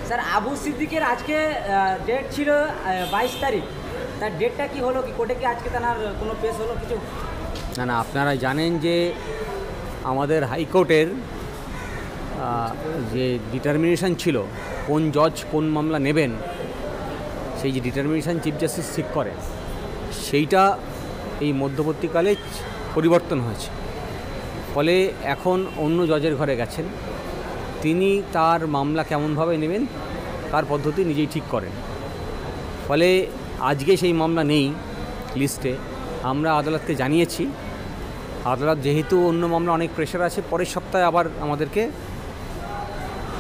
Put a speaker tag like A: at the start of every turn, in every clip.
A: Sir Abu সিদ্দিকের আজকে date ছিল 22 তারিখ, তার ডেটটা কি হলো? কি কোর্টে কি আজকে তার কোনো পেশ হলো কিছু?
B: না না, আপনারা জানেন যে আমাদের হাইকোর্টের যে ডিটারমিনেশন ছিল কোন জজ কোন মামলা নেবেন, সেই যে ডিটারমিনেশন চিফ জাস্টিস ঠিক করে, সেইটা এই মধ্যবর্তীকালে পরিবর্তন হয়েছে। ফলে এখন অন্য জজের ঘরে গেছেন, তিনি তার মামলা কেমনভাবে নেবেন তার পদ্ধতি নিজেই ঠিক করেন। ফলে আজকে সেই মামলা নেই লিস্টে। আমরা আদালতকে জানিয়েছি, আদালত যেহেতু অন্য মামলা অনেক প্রেশার আছে, পরের সপ্তাহে আবার আমাদেরকে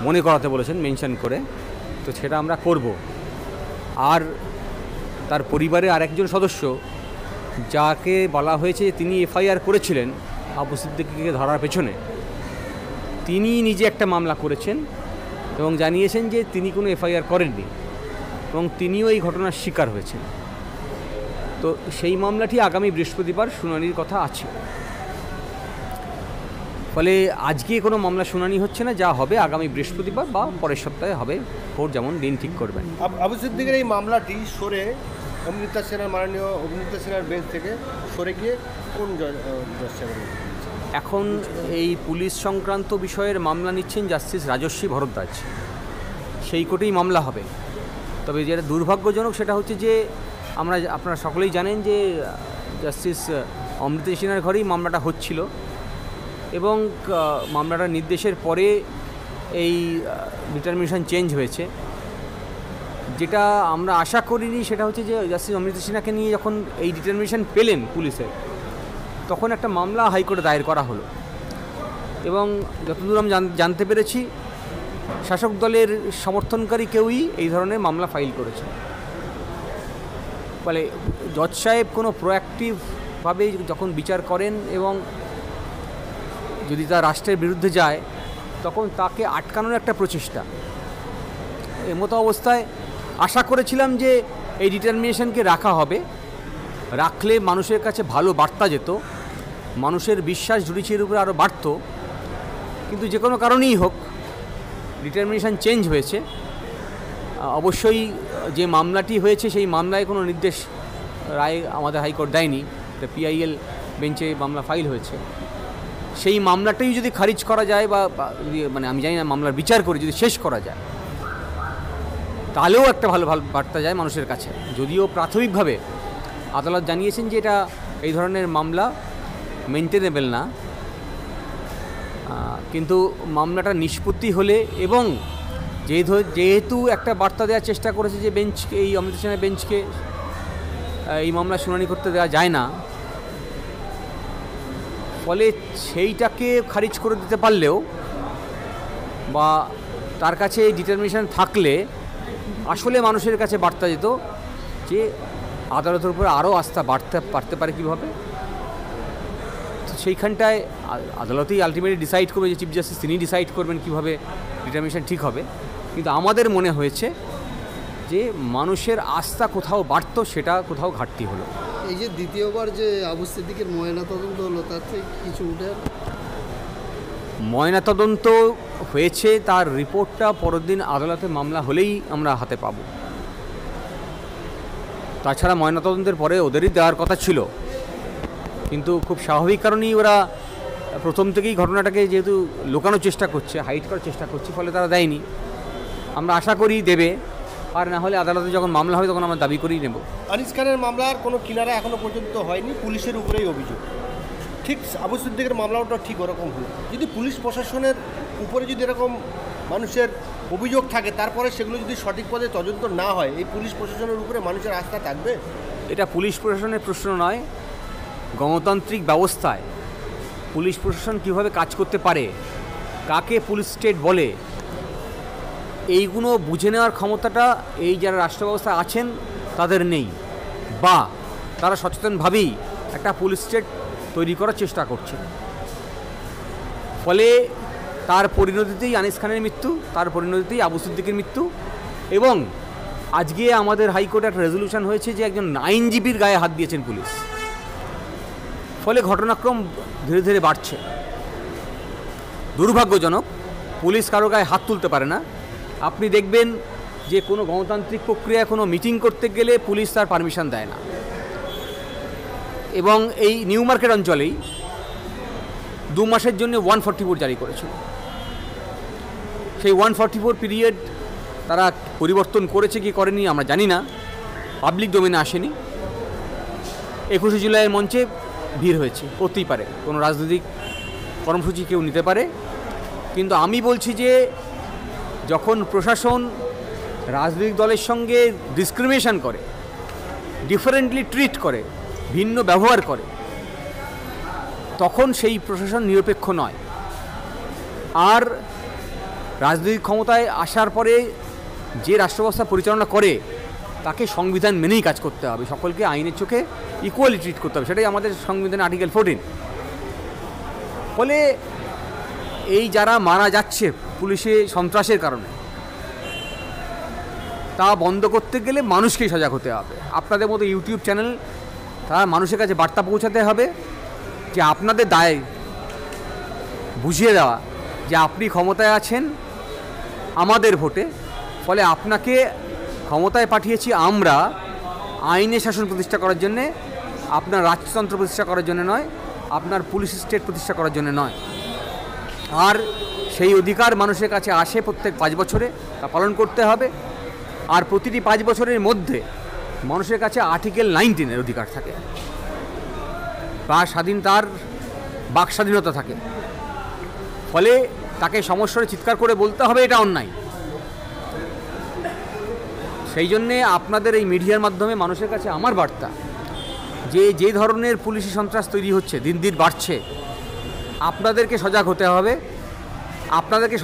B: মনে করাতে বলেছেন মেনশন করে, তো সেটা আমরা করব। আর তার পরিবারের আরেকজন সদস্য যাকে বলা হয়েছে তিনি এফআইআর করেছিলেন আবু সিদ্দিকীকে ধরার পেছনে, তিনি নিজে একটা মামলা করেছেন এবং জানিয়েছেন যে তিনি কোনো এফআইআর করেননি এবং তিনিও এই ঘটনার শিকার হয়েছেন। তো সেই মামলাটি আগামী বৃহস্পতিবার শুনানির কথা আছে। ফলে আজকে কোনো মামলা শুনানি হচ্ছে না, যা হবে আগামী বৃহস্পতিবার বা পরের সপ্তাহে হবে, কোর্ট যেমন দিন ঠিক করবেন।
C: আবু সিদ্দিকের এই মামলাটি সরে অমৃতা সেনার মাননীয় অমৃতা সেনার বেঞ্চ থেকে সরে গিয়ে কোন জজ?
B: এখন এই পুলিশ সংক্রান্ত বিষয়ের মামলা নিচ্ছেন জাস্টিস রাজস্বী ভরদ্বাজ, সেই কোর্টেই মামলা হবে। তবে যেটা দুর্ভাগ্যজনক সেটা হচ্ছে যে আপনারা সকলেই জানেন যে জাস্টিস অমৃতা সিনহার ঘরেই মামলাটা হচ্ছিল এবং মামলাটার নির্দেশের পরে এই ডিটারমিনেশন চেঞ্জ হয়েছে। যেটা আমরা আশা করিনি সেটা হচ্ছে যে জাস্টিস অমৃতা সিনহাকে নিয়ে যখন এই ডিটারমিনেশন পেলেন পুলিশের, তখন একটা মামলা হাইকোর্টে দায়ের করা হলো এবং যতদূর আমি জানতে পেরেছি শাসক দলের সমর্থনকারী কেউই এই ধরনের মামলা ফাইল করেছে। ফলে জজ সাহেব কোনো প্রোঅ্যাক্টিভভাবে যখন বিচার করেন এবং যদি তা রাষ্ট্রের বিরুদ্ধে যায়, তখন তাকে আটকানোর একটা প্রচেষ্টা। এমতো অবস্থায় আশা করেছিলাম যে এই ডিটারমিনেশনকে রাখা হবে, রাখলে মানুষের কাছে ভালো বার্তা যেত, মানুষের বিশ্বাস জুডিশিয়ারির উপরে আরও বাড়ত। কিন্তু যে কোনো কারণেই হোক ডিটারমিনেশন চেঞ্জ হয়েছে। অবশ্যই যে মামলাটি হয়েছে সেই মামলায় কোনো নির্দেশ রায় আমাদের হাইকোর্ট দেয়নি, পিআইএল বেঞ্চে মামলা ফাইল হয়েছে। সেই মামলাটাই যদি খারিজ করা যায় বা মানে আমি জানি না, মামলার বিচার করে যদি শেষ করা যায়, তাহলেও একটা ভালো বার্তা যায় মানুষের কাছে। যদিও প্রাথমিকভাবে আদালত জানিয়েছেন যে এটা এই ধরনের মামলা মেনটেনেবল না, কিন্তু মামলাটা নিষ্পত্তি হলে এবং যেহেতু একটা বার্তা দেওয়ার চেষ্টা করেছে যে বেঞ্চকে, এই অমৃতা সেনের বেঞ্চকে এই মামলা শুনানি করতে দেওয়া যায় না, ফলে সেইটাকে খারিজ করে দিতে পারলেও বা তার কাছে এই ডিটারমিনেশন থাকলে আসলে মানুষের কাছে বার্তা যেত যে আদালতের উপরে আরও আস্থা বাড়তে পারে কীভাবে। তো সেইখানটায় আদালতেই আলটিমেটলি ডিসাইড করবে, যে চিফ জাস্টিস তিনি ডিসাইড করবেন কীভাবে ডিটারমিনেশন ঠিক হবে। কিন্তু আমাদের মনে হয়েছে যে মানুষের আস্থা কোথাও বাড়ত, সেটা কোথাও ঘাটতি হলো।
D: এই যে দ্বিতীয়বার যে আবু সিদ্দিকের ময়নাতদন্ত হলো, তার থেকে কিছু উঠে
B: ময়নাতদন্ত হয়েছে, তার রিপোর্টটা পরের দিন আদালতে মামলা হলেই আমরা হাতে পাব। তাছাড়া ময়নাতদন্তের পরে ওদেরই দেওয়ার কথা ছিল, কিন্তু খুব স্বাভাবিক কারণেই ওরা প্রথম থেকেই ঘটনাটাকে যেহেতু লুকানোর চেষ্টা করছে, হাইড করার চেষ্টা করছে, ফলে তারা দেয়নি। আমরা আশা করি দেবে, আর না হলে আদালতে যখন মামলা হবে তখন আমরা দাবি করেই নেব।
C: আনিস খানের মামলার কোনো কিনারা এখনও পর্যন্ত হয়নি, পুলিশের উপরেই অভিযোগ। ঠিক আবু সিদ্দিকের মামলাটা ঠিক ওরকম হলো। যদি পুলিশ প্রশাসনের উপরে যদি এরকম মানুষের অভিযোগ থাকে, তারপরে সেগুলো যদি সঠিক পদে তদন্ত না হয়, এই পুলিশ প্রশাসনের উপরে মানুষের আস্থা থাকবে?
B: এটা পুলিশ প্রশাসনের প্রশ্ন নয়। গণতান্ত্রিক ব্যবস্থায় পুলিশ প্রশাসন কীভাবে কাজ করতে পারে, কাকে পুলিশ স্টেট বলে, এইগুলো বুঝে নেওয়ার ক্ষমতাটা এই যারা রাষ্ট্র ব্যবস্থায় আছেন তাদের নেই, বা তারা সচেতনভাবেই একটা পুলিশ স্টেট তৈরি করার চেষ্টা করছে। ফলে তার পরিণতিতেই আনিস খানের মৃত্যু, তার পরিণতিতেই আবু সিদ্দিকের মৃত্যু। এবং আজকে আমাদের হাইকোর্টে একটা রেজলিউশন হয়েছে যে একজন আইনজীবীর গায়ে হাত দিয়েছেন পুলিশ। ফলে ঘটনাক্রম ধীরে ধীরে বাড়ছে। দুর্ভাগ্যজনক, পুলিশ কারো গায়ে হাত তুলতে পারে না, আপনি দেখবেন যে কোনো গণতান্ত্রিক প্রক্রিয়ায় কোনো মিটিং করতে গেলে পুলিশ তার পারমিশন দেয় না। এবং এই নিউ মার্কেট অঞ্চলেই 2 মাসের জন্য 144 জারি করেছিল। সেই 144 পিরিয়ড তারা পরিবর্তন করেছে কি করেনি আমরা জানি না, পাবলিক ডোমেনে আসেনি। 21শে জুলাইয়ের মঞ্চে ভিড় হয়েছে, করতেই পারে, কোনো রাজনৈতিক কর্মসূচি কেউ নিতে পারে। কিন্তু আমি বলছি যে যখন প্রশাসন রাজনৈতিক দলের সঙ্গে ডিসক্রিমিনেশন করে, ডিফারেন্টলি ট্রিট করে, ভিন্ন ব্যবহার করে, তখন সেই প্রশাসন নিরপেক্ষ নয়। আর রাজনৈতিক ক্ষমতায় আসার পরে যে রাষ্ট্রব্যবস্থা পরিচালনা করে তাকে সংবিধান মেনেই কাজ করতে হবে, সকলকে আইনের চোখে ইকুয়ালি ট্রিট করতে হবে, সেটাই আমাদের সংবিধানের আর্টিকেল 14। ফলে এই যারা মারা যাচ্ছে পুলিশে সন্ত্রাসের কারণে, তা বন্ধ করতে গেলে মানুষকেই সজাগ হতে হবে। আপনাদের মতো ইউটিউব চ্যানেল তারা মানুষের কাছে বার্তা পৌঁছাতে হবে যে আপনাদের দায় বুঝিয়ে দেওয়া যে আপনি ক্ষমতায় আছেন আমাদের ভোটে, ফলে আপনাকে ক্ষমতায় পাঠিয়েছি আমরা আইনের শাসন প্রতিষ্ঠা করার জন্যে, আপনার রাজতন্ত্র প্রতিষ্ঠা করার জন্য নয়, আপনার পুলিশ স্টেট প্রতিষ্ঠা করার জন্য নয়। আর সেই অধিকার মানুষের কাছে আসে প্রত্যেক 5 বছরে, তা পালন করতে হবে। আর প্রতিটি 5 বছরের মধ্যে মানুষের কাছে আর্টিকেল 19-এর অধিকার থাকে, বা তার বাক স্বাধীনতা থাকে। ফলে তাকে সমস্যারে চিৎকার করে বলতে হবে এটা অন্যায়। সেই জন্যে আপনাদের এই মিডিয়ার মাধ্যমে মানুষের কাছে আমার বার্তা যে যে ধরনের পুলিশি সন্ত্রাস তৈরি হচ্ছে, দিন দিন বাড়ছে, আপনাদেরকে সজাগ হতে হবে, আপনাদেরকে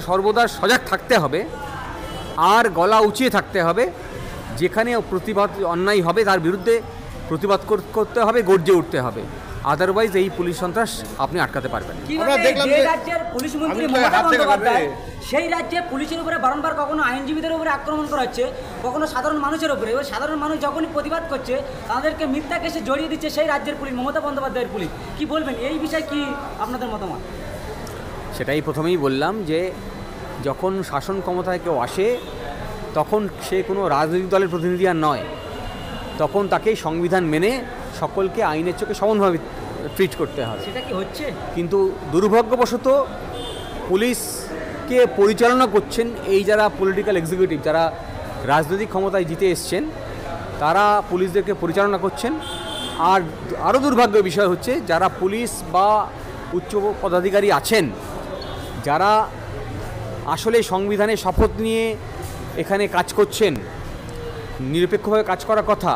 B: সর্বদা সজাগ থাকতে হবে, আর গলা উঁচিয়ে থাকতে হবে। যেখানে প্রতিবাদ অন্যায় হবে তার বিরুদ্ধে প্রতিবাদ করতে হবে, গর্জে উঠতে হবে। আদারওয়াইজ এই পুলিশ সন্ত্রাস আপনি আটকাতে পারবেন।
C: আমরা দেখলাম
A: যে
C: যে
A: রাজ্যের পুলিশ মন্ত্রী মমতা বন্দ্যোপাধ্যায়, সেই রাজ্যে পুলিশের উপরে বারংবার কখনো আইনজীবীদের উপরে আক্রমণ করা হচ্ছে, কখনো সাধারণ মানুষের উপরে। এবার সাধারণ মানুষ যখনই প্রতিবাদ করছে তাদেরকে মিথ্যা কেসে জড়িয়ে দিচ্ছে সেই রাজ্যের পুলিশ, মমতা বন্দ্যোপাধ্যায়ের পুলিশ। কি বলবেন এই বিষয়ে, কি আপনাদের মতামত?
B: সেটাই প্রথমেই বললাম যে যখন শাসন ক্ষমতায় কেউ আসে তখন সে কোনো রাজনৈতিক দলের প্রতিনিধি আর নয়, তখন তাকে সংবিধান মেনে সকলকে আইনের চোখে সমানভাবে ট্রিট করতে হবে।
A: সেটা কি হচ্ছে?
B: কিন্তু দুর্ভাগ্যবশত পুলিশকে পরিচালনা করছেন এই যারা পলিটিক্যাল এক্সিকিউটিভ, যারা রাজনৈতিক ক্ষমতায় জিতে এসছেন, তারা পুলিশদেরকে পরিচালনা করছেন। আর আরও দুর্ভাগ্যের বিষয় হচ্ছে যারা পুলিশ বা উচ্চ পদাধিকারী আছেন, যারা আসলে সংবিধানে শপথ নিয়ে এখানে কাজ করছেন, নিরপেক্ষভাবে কাজ করার কথা,